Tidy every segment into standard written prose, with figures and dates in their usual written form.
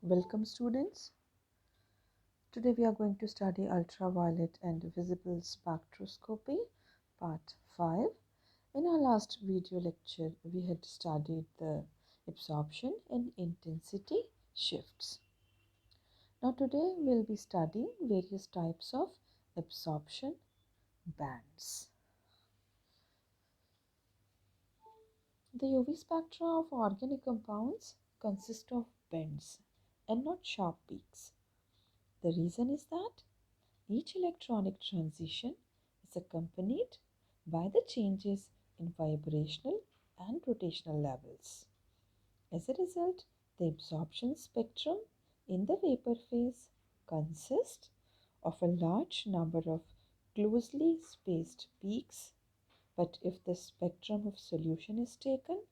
Welcome students. Today we are going to study ultraviolet and visible spectroscopy part 5. In our last video lecture we had studied the absorption and intensity shifts. Now today we will be studying various types of absorption bands. The UV spectra of organic compounds consist of bands and not sharp peaks. The reason is that each electronic transition is accompanied by the changes in vibrational and rotational levels. As a result, the absorption spectrum in the vapor phase consists of a large number of closely spaced peaks, but if the spectrum of solution is taken,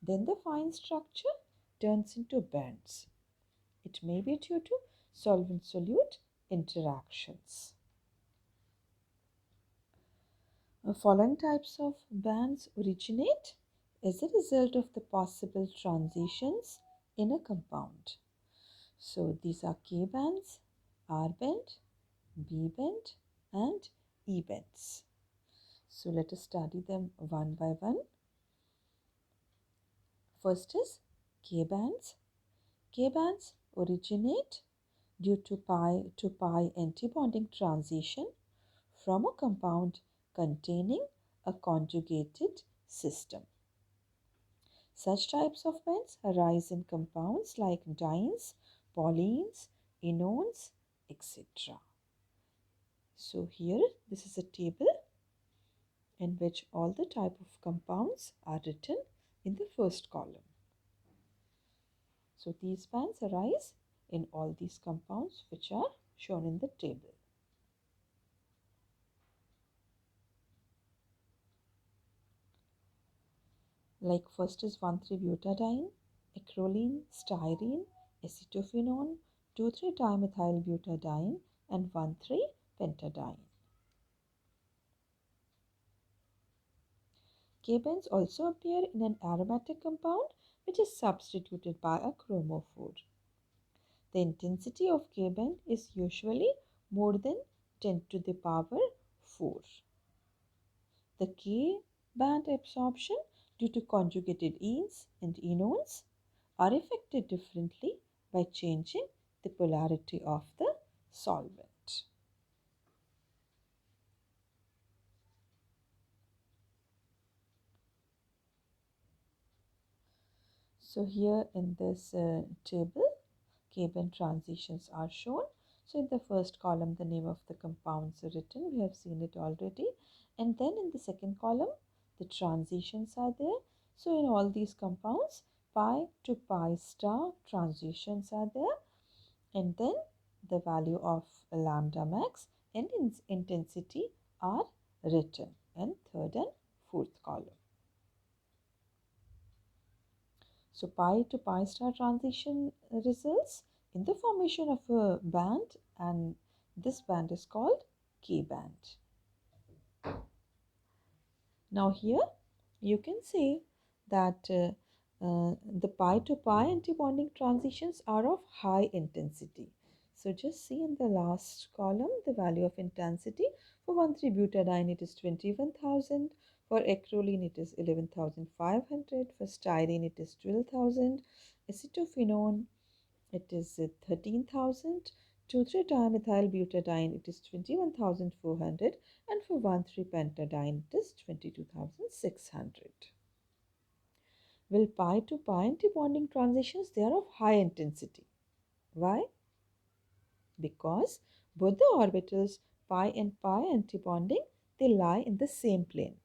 then the fine structure turns into bands. It may be due to solvent-solute interactions. The following types of bands originate as a result of the possible transitions in a compound. So these are K bands, R band, B band and E bands. So let us study them one by one. First is K bands. K bands originate due to pi to pi antibonding transition from a compound containing a conjugated system. Such types of bands arise in compounds like dienes, polyenes, enones, etc. So here this is a table in which all the type of compounds are written in the first column. So these bands arise in all these compounds which are shown in the table. Like first is 1,3-butadiene, acrolein, styrene, acetophenone, 2,3-dimethylbutadiene and 1,3-pentadiene. K-bands also appear in an aromatic compound which is substituted by a chromophore. The intensity of K-band is usually more than 10 to the power 4. The K-band absorption due to conjugated enes and enones are affected differently by changing the polarity of the solvent. So here in this table, K-band transitions are shown. So in the first column, the name of the compounds are written. We have seen it already. And then in the second column, the transitions are there. So in all these compounds, pi to pi star transitions are there. And then the value of lambda max and intensity are written in third and fourth column. So pi to pi star transition results in the formation of a band, and this band is called K band. Now here you can see that the pi to pi antibonding transitions are of high intensity. So just see in the last column the value of intensity. For 1,3-butadiene it is 21,000. For acrolein it is 11,500. For styrene it is 12,000. Acetophenone it is 13,000. 2,3-dimethylbutadiene it is 21,400, and for 1,3-pentadiene it is 22,600. Well, pi to pi antibonding transitions, they are of high intensity. Why? Because both the orbitals pi and pi antibonding, they lie in the same plane.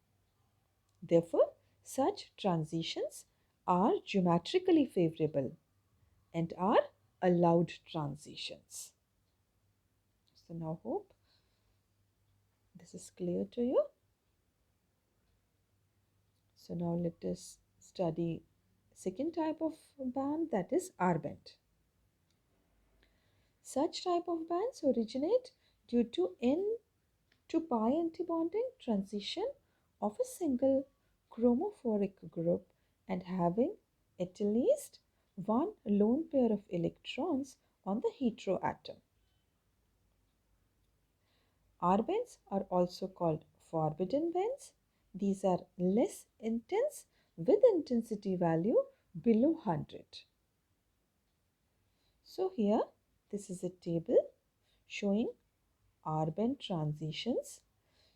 Therefore, such transitions are geometrically favorable and are allowed transitions. So now hope this is clear to you. So now let us study second type of band, that is R band. Such type of bands originate due to N to pi antibonding transition of a single chromophoric group and having at least one lone pair of electrons on the heteroatom. R-bands are also called forbidden bands. These are less intense with intensity value below 100. So here this is a table showing R-band transitions.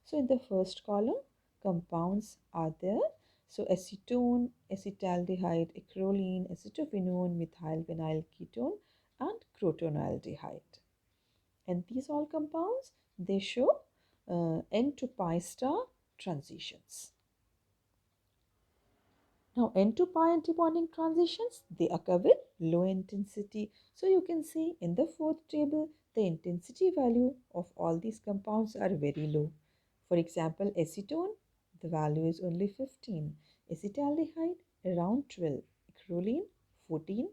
So in the first column, compounds are there. So acetone, acetaldehyde, acrolein, acetophenone, methylvinyl ketone, and crotonaldehyde. And these all compounds, they show N to pi star transitions. Now N to pi antibonding transitions, they occur with low intensity. So you can see in the fourth table, the intensity value of all these compounds are very low. For example, acetone, the value is only 15. Acetaldehyde, around 12. Acrolein, 14.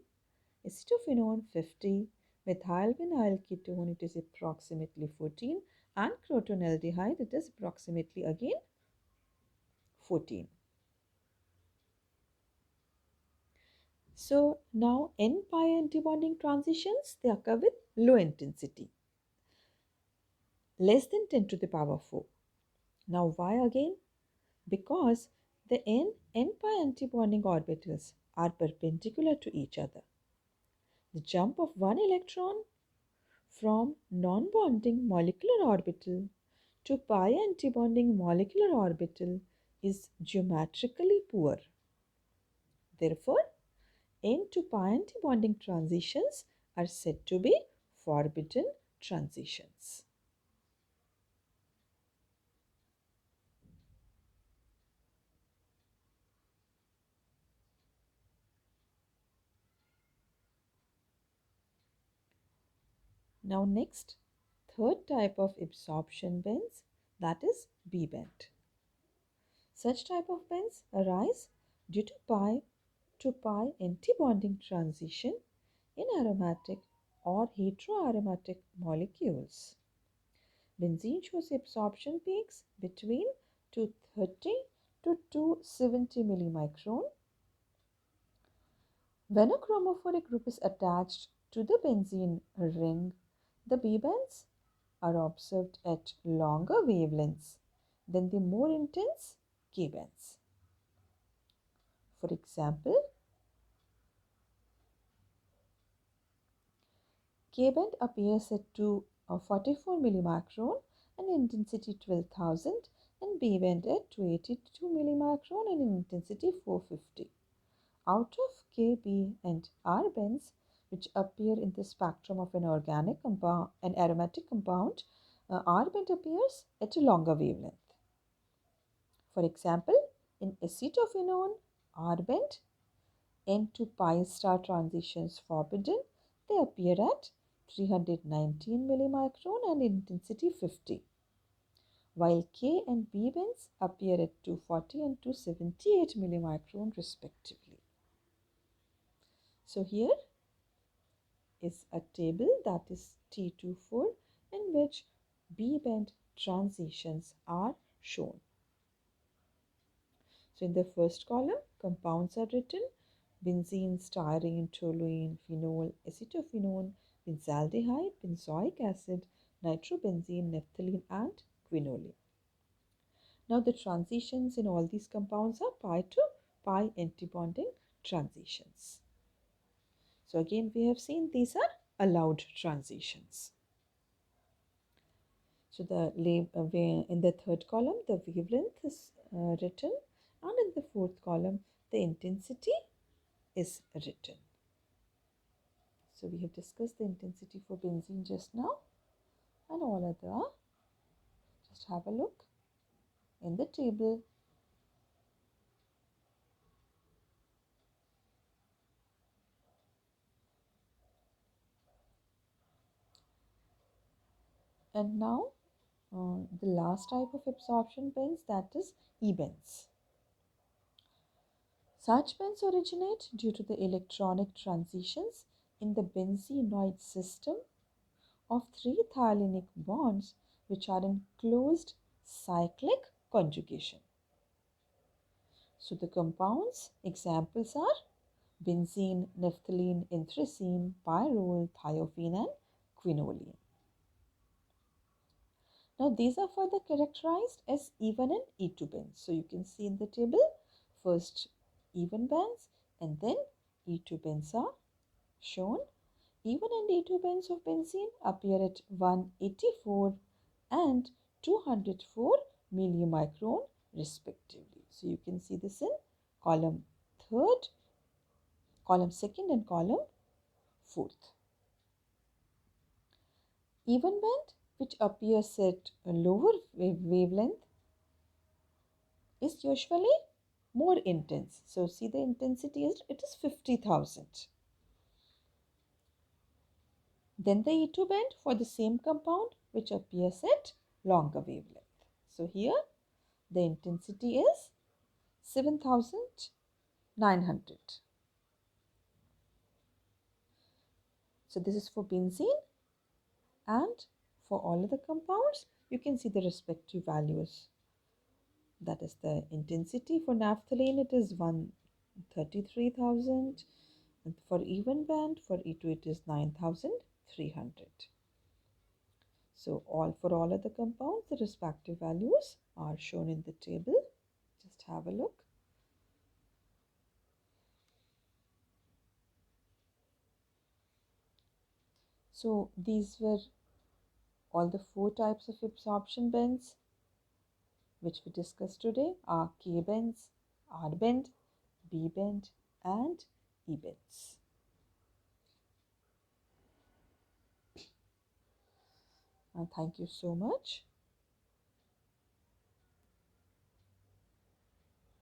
Acetophenone, 50. Methylvinyl ketone, it is approximately 14. And crotonaldehyde, it is approximately again 14. So now N-pi antibonding transitions, they occur with low intensity, less than 10 to the power 4. Now why again? Because the N-pi antibonding orbitals are perpendicular to each other. The jump of one electron from non-bonding molecular orbital to pi antibonding molecular orbital is geometrically poor. Therefore, N to pi antibonding transitions are said to be forbidden transitions. Now next, third type of absorption bends, that is B bend. Such type of bends arise due to pi to pi antibonding transition in aromatic or heteroaromatic molecules. Benzene shows absorption peaks between 230 to 270 millimicron. When a chromophoric group is attached to the benzene ring, the B bands are observed at longer wavelengths than the more intense K bands. For example, K band appears at 244 millimicron and intensity 12,000, and B band at 282 millimicron and intensity 450. Out of K, B, and R bands, which appear in the spectrum of an organic compound, an aromatic compound, R band appears at a longer wavelength. For example, in acetophenone, R band, N to pi star transitions forbidden, they appear at 319 millimicron and intensity 50, while K and B bands appear at 240 and 278 millimicron respectively. So here is a table that is T24 in which B band transitions are shown. So in the first column, compounds are written: benzene, styrene, toluene, phenol, acetophenone, benzaldehyde, benzoic acid, nitrobenzene, naphthalene, and quinolene. Now the transitions in all these compounds are pi to pi antibonding transitions. So again we have seen these are allowed transitions. So in the third column the wavelength is written, and in the fourth column the intensity is written. So we have discussed the intensity for benzene just now, and all other are. Just have a look in the table. And now the last type of absorption bends, that is E-bends. Such bends originate due to the electronic transitions in the benzenoid system of three thiolinic bonds which are in closed cyclic conjugation. So the compounds examples are benzene, naphthalene, anthracene, pyrrole, thiophene, and quinoline. Now these are further characterized as even and E2 bands. So you can see in the table, first even bands and then E2 bands are shown. Even and E2 bands of benzene appear at 184 and 204 millimicron respectively. So you can see this in column third, column second and column fourth. Even band, which appears at a lower wavelength, is usually more intense. So see the intensity is, it is 50,000. Then the E2 band for the same compound which appears at longer wavelength. So here the intensity is 7,900. So this is for benzene, and for all of the compounds you can see the respective values. That is the intensity for naphthalene, it is 133,000. And for even band, for E2 it is 9,300. So for all of the compounds, the respective values are shown in the table. Just have a look. So these were all the 4 types of absorption bends which we discussed today are K bends, R bend, B bend, and E bends. And thank you so much.